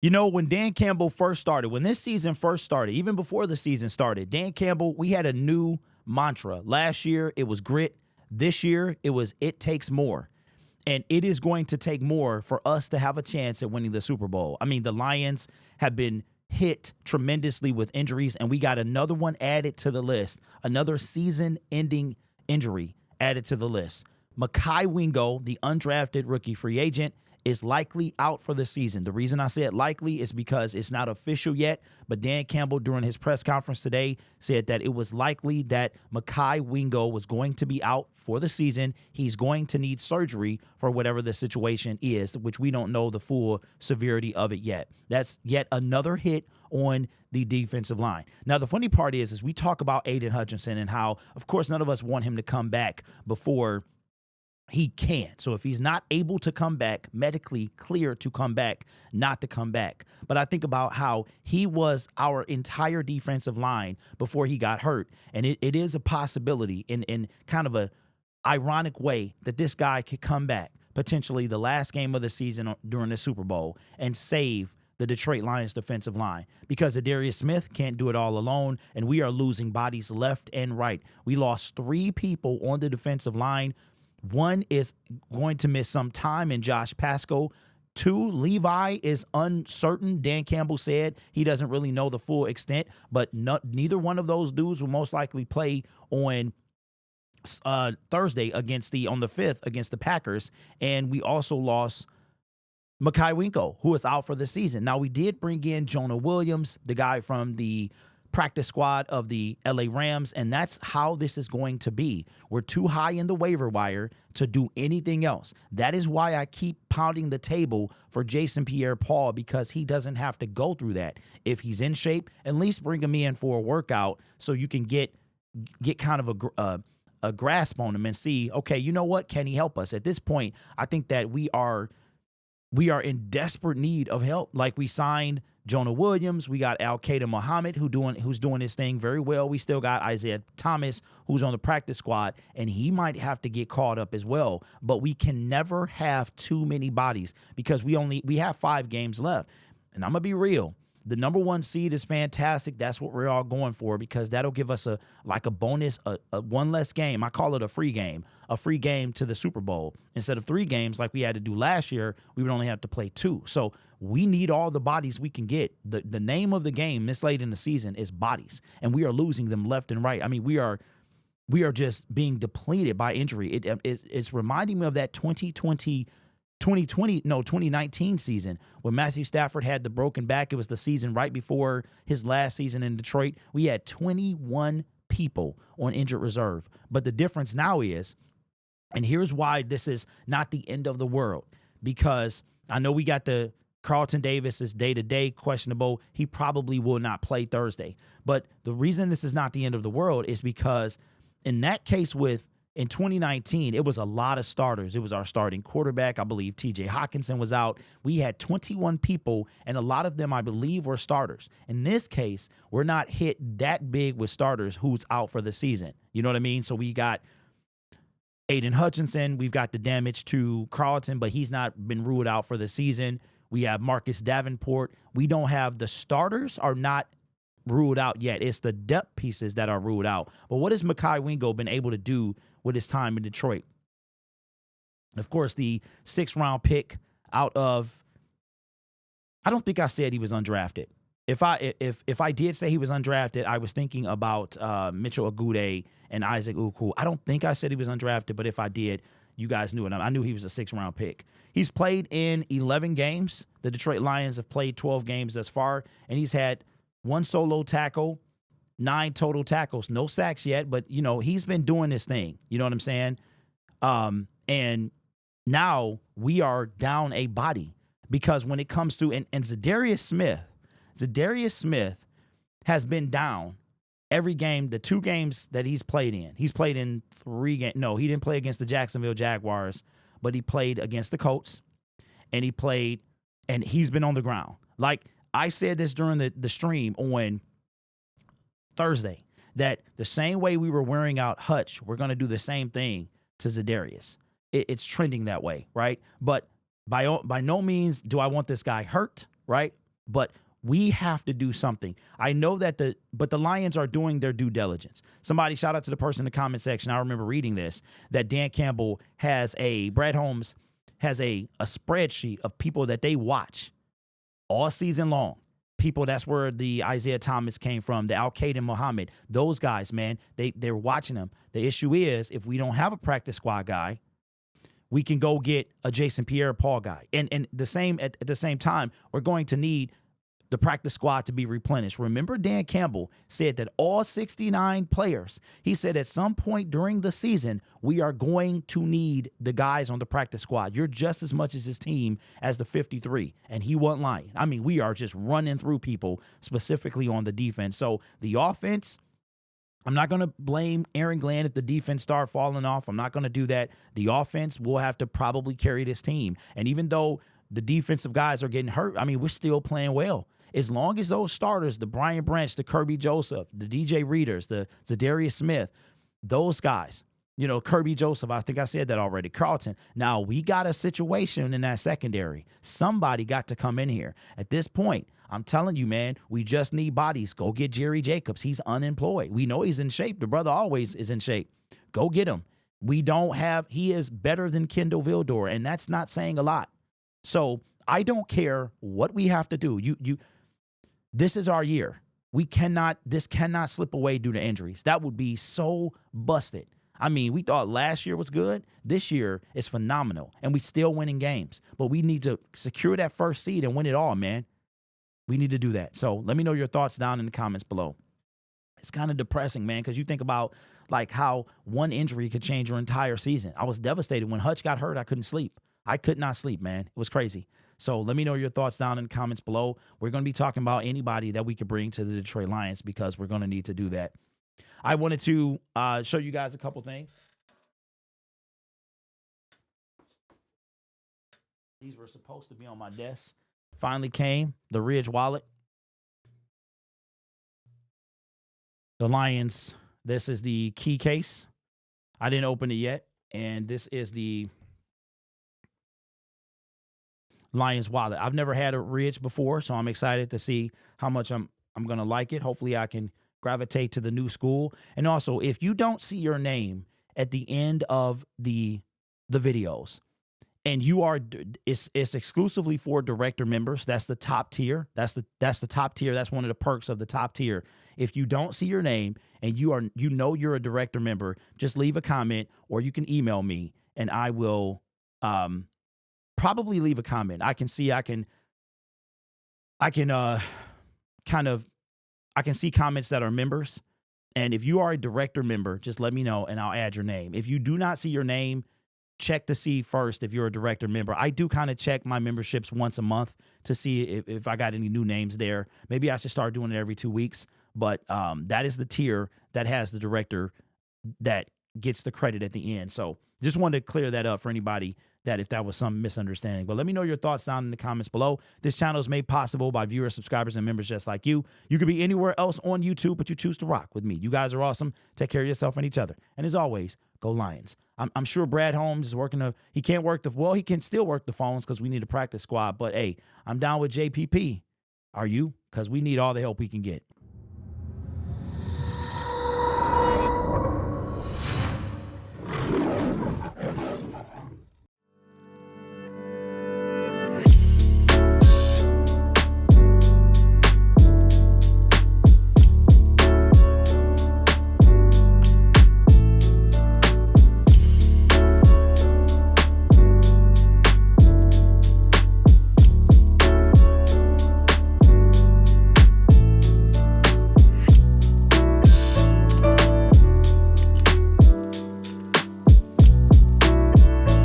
You know, when Dan Campbell first started, when this season first started, even before the season started, Dan Campbell, we had a new mantra. Last year, it was grit. This year, it was it takes more. And it is going to take more for us to have a chance at winning the Super Bowl. I mean, the Lions have been hit tremendously with injuries, and we got another one added to the list, another season-ending injury added to the list. Mekhi Wingo, the undrafted rookie free agent, is likely out for the season. The reason I said likely is because it's not official yet, but Dan Campbell during his press conference today said that it was likely that Mekhi Wingo was going to be out for the season. He's going to need surgery for whatever the situation is, which we don't know the full severity of it yet. That's yet another hit on the defensive line. Now, the funny part is we talk about Aiden Hutchinson and how, of course, none of us want him to come back before he can't. So if he's not able to come back, medically clear to come back, not to come back. But I think about how he was our entire defensive line before he got hurt. And it is a possibility in kind of a ironic way that this guy could come back, potentially the last game of the season during the Super Bowl, and save the Detroit Lions defensive line, because Adarius Smith can't do it all alone, and we are losing bodies left and right. We lost 3 people on the defensive line. One is going to miss some time in Josh Pasco. 2, Levi is uncertain. Dan Campbell said he doesn't really know the full extent, but neither one of those dudes will most likely play on Thursday on the 5th against the Packers. And we also lost Mekhi Wingo, who is out for the season. Now, we did bring in Jonah Williams, the guy from the practice squad of the LA Rams, and that's how this is going to be. We're too high in the waiver wire to do anything else. That is why I keep pounding the table for Jason Pierre-Paul, because he doesn't have to go through that. If he's in shape, at least bring him in for a workout so you can get kind of a grasp on him and see, okay, you know what, can he help us? At this point, I think that we are in desperate need of help. Like, we signed Jonah Williams. We got Al-Qaeda Muhammad, who's doing his thing very well. We still got Isaiah Thomas, who's on the practice squad, and he might have to get caught up as well. But we can never have too many bodies, because we have 5 games left. And I'm going to be real. The number 1 seed is fantastic. That's what we're all going for, because that'll give us a bonus, a one less game. I call it a free game to the Super Bowl. Instead of 3 games like we had to do last year, we would only have to play 2. So we need all the bodies we can get. The name of the game this late in the season is bodies, and we are losing them left and right. I mean, we are just being depleted by injury. It's reminding me of that 2019 season when Matthew Stafford had the broken back. It was the season right before his last season in Detroit. We had 21 people on injured reserve. But the difference now is, and here's why this is not the end of the world, because I know we got the Carlton Davis is day-to-day questionable. He probably will not play Thursday. But the reason this is not the end of the world is because in that case in 2019, it was a lot of starters. It was our starting quarterback. I believe TJ Hawkinson was out. We had 21 people, and a lot of them, I believe, were starters. In this case, we're not hit that big with starters who's out for the season. You know what I mean? So we got Aiden Hutchinson. We've got the damage to Carlton, but he's not been ruled out for the season. We have Marcus Davenport. We don't have the starters are not ruled out yet. It's the depth pieces that are ruled out. But what has Mekhi Wingo been able to do with his time in Detroit? Of course, the 6th-round pick out of, I don't think I said he was undrafted. If I did say he was undrafted, I was thinking about Mitchell Agude and Isaac Uku. I don't think I said he was undrafted, but if I did, you guys knew it. I knew he was a 6th-round pick. He's played in 11 games. The Detroit Lions have played 12 games thus far, and he's had 1 solo tackle, 9 total tackles. No sacks yet, but, you know, he's been doing this thing. You know what I'm saying? And now we are down a body, because when it comes to, and Zadarius Smith has been down every game, the 2 games that he's played in. He's played in 3 games. No, he didn't play against the Jacksonville Jaguars, but he played against the Colts, and he's been on the ground. Like I said this during the stream on Thursday, that the same way we were wearing out Hutch, we're going to do the same thing to Zadarius. It's trending that way, right? But by no means do I want this guy hurt, right? But we have to do something. I know that the Lions are doing their due diligence. Somebody, shout out to the person in the comment section, I remember reading this, that Dan Campbell Brad Holmes has a spreadsheet of people that they watch all season long. People, that's where the Isaiah Thomas came from, the Al-Qaeda Muhammad. Those guys, man, they're watching them. The issue is, if we don't have a practice squad guy, we can go get a Jason Pierre-Paul guy. And at the same time, we're going to need the practice squad to be replenished. Remember, Dan Campbell said that all 69 players, he said at some point during the season, we are going to need the guys on the practice squad. You're just as much as his team as the 53. And he wasn't lying. I mean, we are just running through people, specifically on the defense. So the offense, I'm not going to blame Aaron Glenn if the defense start falling off. I'm not going to do that. The offense will have to probably carry this team. And even though the defensive guys are getting hurt, I mean, we're still playing well. As long as those starters, the Brian Branch, the Kirby Joseph, the DJ Readers, the Darius Smith, those guys, you know, Kirby Joseph, I think I said that already, Carlton. Now, we got a situation in that secondary. Somebody got to come in here. At this point, I'm telling you, man, we just need bodies. Go get Jerry Jacobs. He's unemployed. We know he's in shape. The brother always is in shape. Go get him. He is better than Kendall Vildor, and that's not saying a lot. So I don't care what we have to do. This is our year. This cannot slip away due to injuries. That would be so busted. I mean, we thought last year was good. This year is phenomenal, and we still winning games. But we need to secure that first seed and win it all, man. We need to do that. So let me know your thoughts down in the comments below. It's kind of depressing, man, because you think about like how one injury could change your entire season. I was devastated when Hutch got hurt. I couldn't sleep. I could not sleep, man. It was crazy. So let me know your thoughts down in the comments below. We're going to be talking about anybody that we could bring to the Detroit Lions because we're going to need to do that. I wanted to show you guys a couple things. These were supposed to be on my desk. Finally came. The Ridge wallet. The Lions. This is the key case. I didn't open it yet. And this is the Lions wallet. I've never had a Ridge before, so I'm excited to see how much I'm going to like it. Hopefully I can gravitate to the new school. And also, if you don't see your name at the end of the videos, and it's exclusively for director members. That's the top tier. That's the top tier. That's one of the perks of the top tier. If you don't see your name and you're a director member, just leave a comment or you can email me and I will probably leave a comment. I can see comments that are members. And if you are a director member, just let me know and I'll add your name. If you do not see your name, check to see first if you're a director member. I do kind of check my memberships once a month to see if I got any new names there. Maybe I should start doing it every 2 weeks. But that is the tier that has the director that gets the credit at the end. So just wanted to clear that up for anybody that if that was some misunderstanding. But let me know your thoughts down in the comments below. This channel is made possible by viewers, subscribers, and members just like you. You could be anywhere else on YouTube, but you choose to rock with me. You guys are awesome. Take care of yourself and each other. And as always, go Lions. I'm sure Brad Holmes is working he can't work he can still work the phones because we need a practice squad. But hey, I'm down with JPP. Are you? Because we need all the help we can get.